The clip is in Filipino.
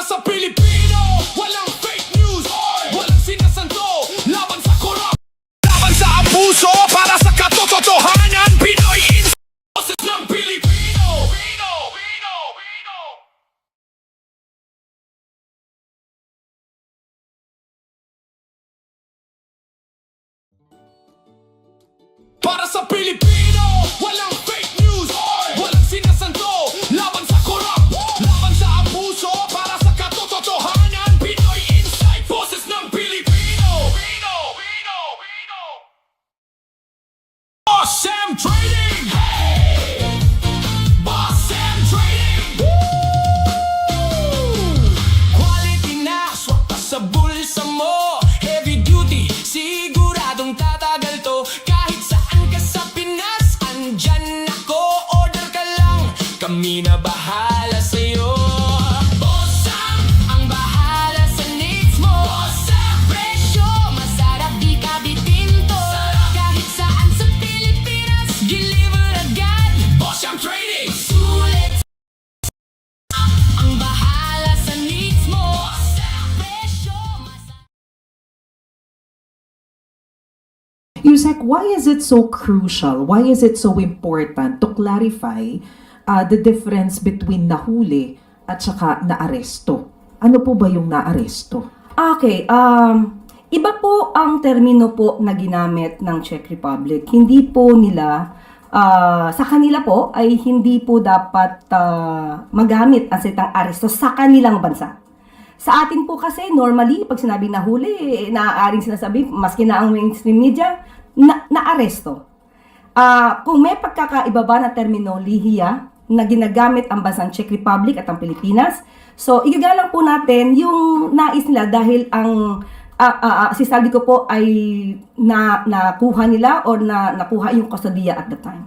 sa Pilipino, walang fake news, walang sinasanto, laban sa korap, laban sa abuso, para sa katotohanan, Pinoy in boses ng Pilipino. Para sa Pilipino, walang fake news, walang sinasanto, laban sa korap, laban sa abuso, para sa katotohanan, Pinoy Insight, boses ng Pilipino. Boss Sam Trading! Hey! Boss Sam Trading! Woo! Quality na, swak pa sa bulsa mo, heavy duty, siguradong tatagal to. Kahit saan ka sa Pinas, andyan ako, order ka lang, kami na bahala sa'yo. Boss Sam, ang bahala sa needs mo. Boss Sam, presyo, masarap di ka bitinto. Kahit saan sa Pilipinas, deliver agad. Boss Sam Trading! Sulit ang bahala sa needs mo. Boss Sam, presyo, masarap. Yusek, why is it so crucial? Why is it so important to clarify the difference between nahuli at saka naaresto? Ano po ba yung naaresto? Okay, iba po ang termino po na ginamit ng Czech Republic. Hindi po nila, sa kanila po ay hindi po dapat magamit ang salitang aresto sa kanilang bansa. Sa atin po kasi, normally, pag sinabing nahuli, naaaring sinasabi, maski na ang mainstream media, na-aresto. Kung may pagkakaiba ba na terminolohiya na ginagamit ang bansang Czech Republic at ang Pilipinas, so igagalang po natin yung nais nila dahil ang si Saldico po ay nakuha nila or nakuha yung kustodiya at the time.